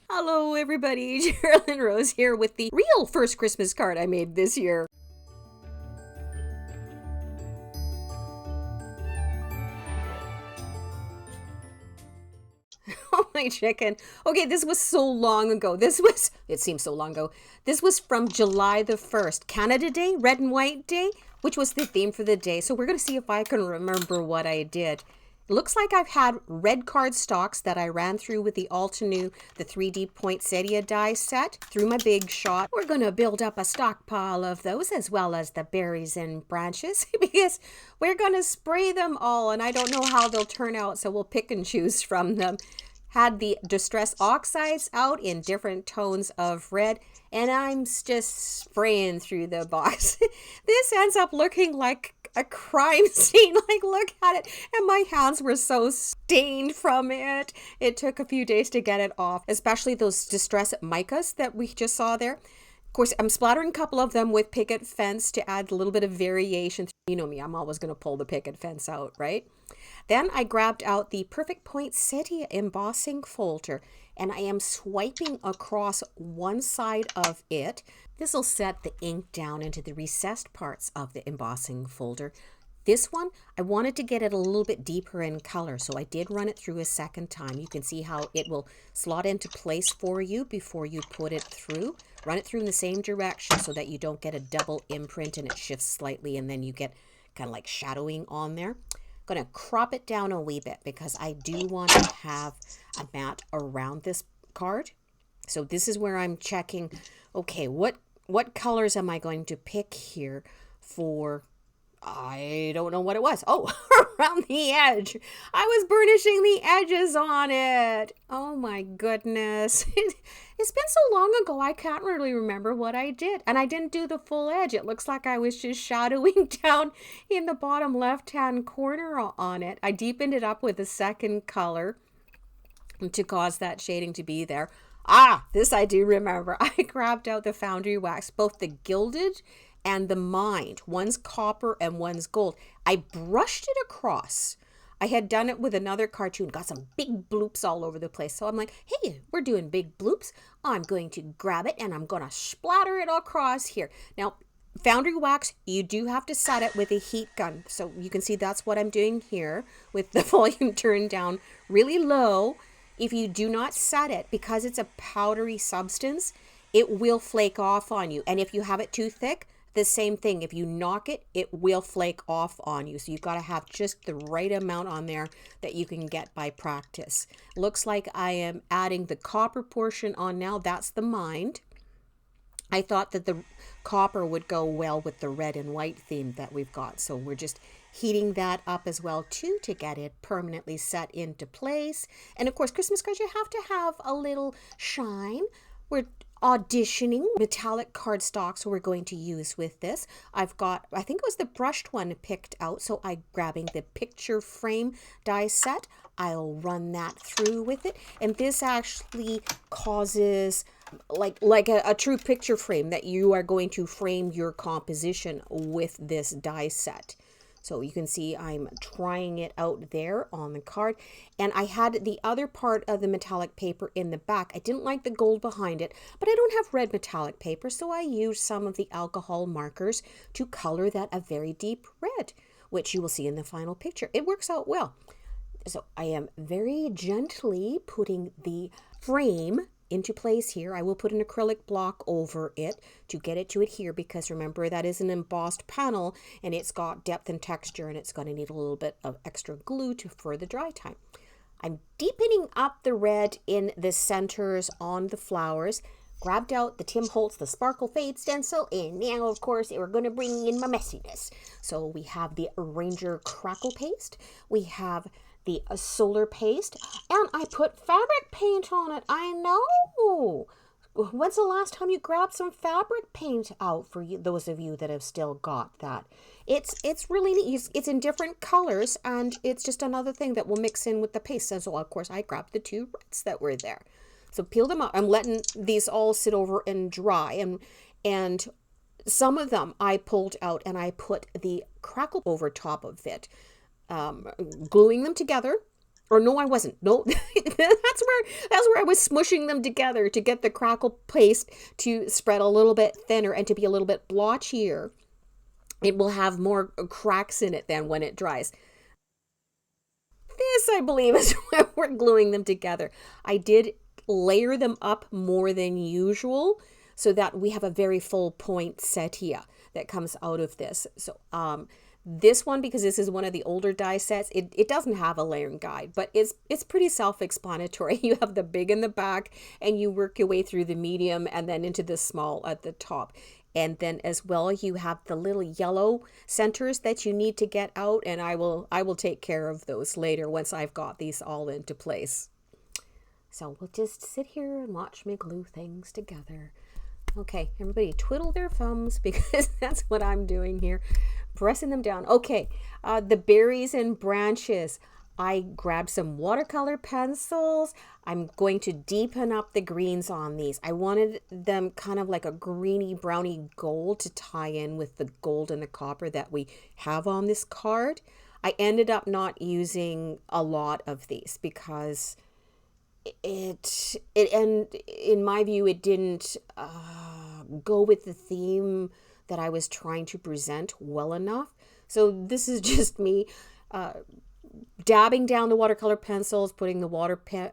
Hello, everybody. Geraldine Rose here with the real first Christmas card I made this year. Oh, my chicken. Okay, this was so long ago. It seems so long ago. This was from July the 1st, Canada Day, Red and White Day, which was the theme for the day. So we're going to see if I can remember what I did. It looks like I've had red card stocks that I ran through with the Altenew, the 3D poinsettia die set through my big shot. We're going to build up a stockpile of those as well as the berries and branches because we're going to spray them all and I don't know how they'll turn out, so we'll pick and choose from them. Had the Distress Oxides out in different tones of red, and I'm just spraying through the box. This ends up looking like a crime scene. Like, look at it. And my hands were so stained from it. It took a few days to get it off, especially those Distress Micas that we just saw there. Of course, I'm splattering a couple of them with picket fence to add a little bit of variation. You know me, I'm always going to pull the picket fence out, right? Then I grabbed out the Perfect Poinsettia embossing folder and I am swiping across one side of it. This will set the ink down into the recessed parts of the embossing folder. This one, I wanted to get it a little bit deeper in color, so I did run it through a second time. You can see how it will slot into place for you before you put it through. Run it through in the same direction so that you don't get a double imprint and it shifts slightly and then you get kind of like shadowing on there. Going to crop it down a wee bit because I do want to have a mat around this card. So this is where I'm checking, okay, what colors am I going to pick here for, I don't know what it was. Oh, around the edge. I was burnishing the edges on it. Oh my goodness. It's been so long ago, I can't really remember what I did. And I didn't do the full edge. It looks like I was just shadowing down in the bottom left-hand corner on it. I deepened it up with a second color to cause that shading to be there. Ah, this I do remember. I grabbed out the foundry wax, both the gilded and the mined. One's copper and one's gold. I brushed it across. I had done it with another cartoon, got some big bloops all over the place. So I'm like, hey, we're doing big bloops. I'm going to grab it and I'm going to splatter it across here. Now, foundry wax, you do have to set it with a heat gun. So you can see that's what I'm doing here with the volume turned down really low. If you do not set it, because it's a powdery substance, it will flake off on you. And if you have it too thick, the same thing. If you knock it, it will flake off on you. So you've got to have just the right amount on there that you can get by practice. Looks like I am adding the copper portion on now. That's the mined. I thought that the copper would go well with the red and white theme that we've got. So we're just heating that up as well too to get it permanently set into place. And of course, Christmas cards, you have to have a little shine. We're auditioning metallic cardstocks we're going to use with this. I've got, I think it was the brushed one picked out, so I'm grabbing the picture frame die set. I'll run that through with it, and this actually causes like a true picture frame that you are going to frame your composition with this die set. So you can see I'm trying it out there on the card. And I had the other part of the metallic paper in the back. I didn't like the gold behind it, but I don't have red metallic paper, so I used some of the alcohol markers to color that a very deep red, which you will see in the final picture. It works out well. So I am very gently putting the frame into place here. I will put an acrylic block over it to get it to adhere because remember that is an embossed panel and it's got depth and texture and it's going to need a little bit of extra glue for the dry time. I'm deepening up the red in the centers on the flowers. Grabbed out the Tim Holtz, the Sparkle Fade stencil, and now of course we're going to bring in my messiness. So we have the Ranger Crackle Paste. We have the solar paste, and I put fabric paint on it. I know. When's the last time you grabbed some fabric paint out for you, those of you that have still got that? It's really neat. It's in different colors, and it's just another thing that will mix in with the paste. And so, of course, I grabbed the two reds that were there. So peel them up. I'm letting these all sit over and dry, and some of them I pulled out, and I put the crackle over top of it. Gluing them together Or no, I wasn't. No, that's where I was smushing them together to get the crackle paste to spread a little bit thinner and to be a little bit blotchier. It will have more cracks in it than when it dries. This, I believe, is where we're gluing them together. I did layer them up more than usual so that we have a very full poinsettia that comes out of this. So this one, because this is one of the older die sets, it doesn't have a layering guide, but it's pretty self-explanatory. You have the big in the back and you work your way through the medium and then into the small at the top. And then as well, you have the little yellow centers that you need to get out, and I will take care of those later once I've got these all into place. So we'll just sit here and watch me glue things together. Okay, everybody twiddle their thumbs because that's what I'm doing here. Pressing them down. Okay, the berries and branches. I grabbed some watercolor pencils. I'm going to deepen up the greens on these. I wanted them kind of like a greeny browny gold to tie in with the gold and the copper that we have on this card. I ended up not using a lot of these because it and in my view it didn't go with the theme that I was trying to present well enough. So this is just me dabbing down the watercolor pencils, putting the water pen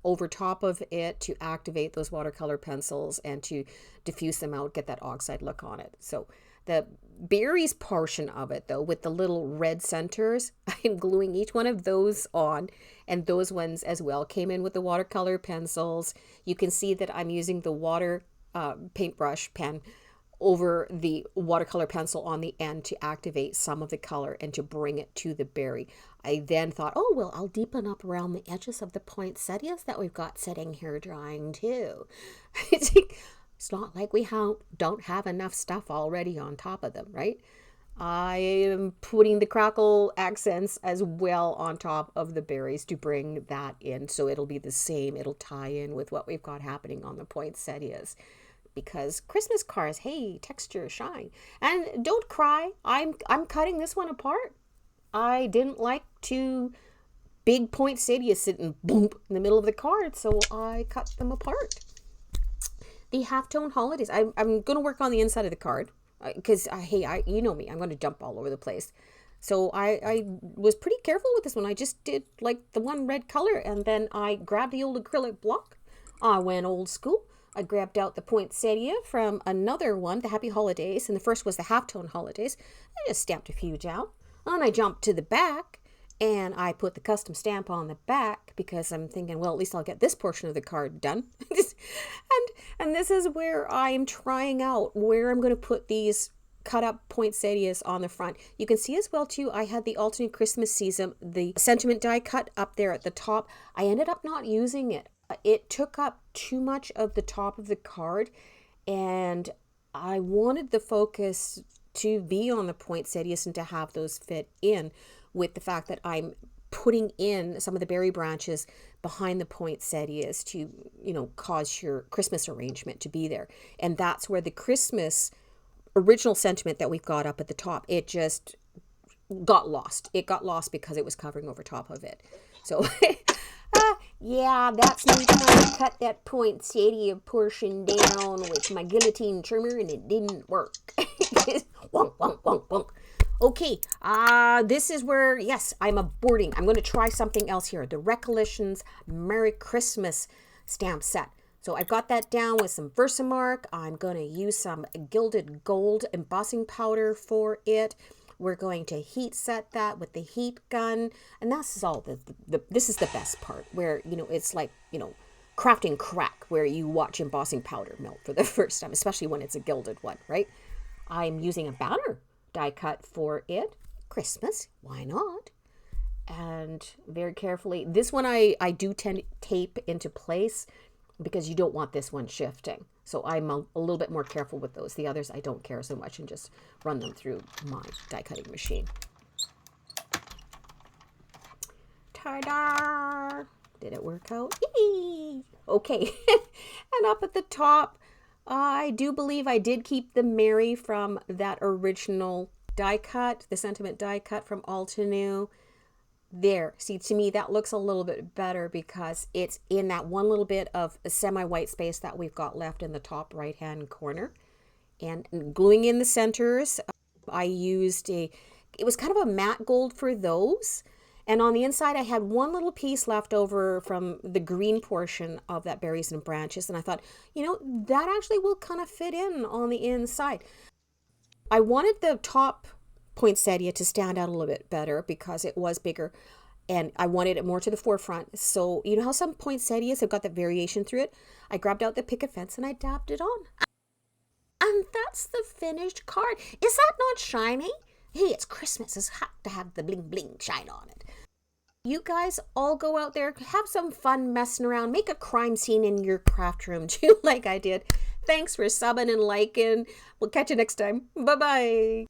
over top of it to activate those watercolor pencils and to diffuse them out, get that oxide look on it. So the berries portion of it, though, with the little red centers, I'm gluing each one of those on, and those ones as well came in with the watercolor pencils. You can see that I'm using the water paintbrush pen over the watercolor pencil on the end to activate some of the color and to bring it to the berry. I then thought, oh, well, I'll deepen up around the edges of the poinsettias that we've got sitting here drying too. It's not like we don't have enough stuff already on top of them, right? I am putting the crackle accents as well on top of the berries to bring that in. So it'll be the same. It'll tie in with what we've got happening on the poinsettias. Because Christmas cards, hey, texture, shine. And don't cry. I'm cutting this one apart. I didn't like two big poinsettias sitting boom in the middle of the card, so I cut them apart. The halftone holidays. I'm going to work on the inside of the card because, you know me, I'm going to jump all over the place. So I was pretty careful with this one. I just did like the one red color, and then I grabbed the old acrylic block. I went old school. I grabbed out the poinsettia from another one, the Happy Holidays, and the first was the halftone holidays. I just stamped a few down. And I jumped to the back, and I put the custom stamp on the back because I'm thinking, well, at least I'll get this portion of the card done. and this is where I'm trying out where I'm going to put these cut up poinsettias on the front. You can see as well too, I had the alternate Christmas season, the sentiment die cut up there at the top. I ended up not using it. It took up too much of the top of the card, and I wanted the focus to be on the poinsettias and to have those fit in with the fact that I'm putting in some of the berry branches behind the poinsettias to, cause your Christmas arrangement to be there. And that's where the Christmas original sentiment that we've got up at the top, it just got lost. It got lost because it was covering over top of it. So yeah, that's me trying to cut that poinsettia portion down with my guillotine trimmer, and it didn't work. Wonk, wonk, wonk, wonk. Okay, this is where, yes, I'm aborting. I'm going to try something else here. The Recollections Merry Christmas stamp set. So I've got that down with some Versamark. I'm going to use some gilded gold embossing powder for it. We're going to heat set that with the heat gun. And this is all this is the best part where, it's like, crafting crack where you watch embossing powder melt for the first time, especially when it's a gilded one, right? I'm using a banner die cut for it. Christmas, why not? And very carefully, this one I do tend to tape into place because you don't want this one shifting. So I'm a little bit more careful with those. The others I don't care so much and just run them through my die cutting machine. Ta-da! Did it work out? Yee! Okay. And up at the top, I do believe I did keep the Mary from that original die cut, the sentiment die cut from Altenew. There, see, to me, that looks a little bit better because it's in that one little bit of a semi-white space that we've got left in the top right-hand corner. And gluing in the centers, I used it was kind of a matte gold for those. And on the inside, I had one little piece left over from the green portion of that berries and branches. And I thought, that actually will kind of fit in on the inside. I wanted the top poinsettia to stand out a little bit better because it was bigger and I wanted it more to the forefront. So, you know how some poinsettias have got that variation through it? I grabbed out the picket fence and I dabbed it on. And that's the finished card. Is that not shiny? Hey, it's Christmas. It's hot to have the bling bling shine on it. You guys all go out there, have some fun messing around, make a crime scene in your craft room too, like I did. Thanks for subbing and liking. We'll catch you next time. Bye-bye.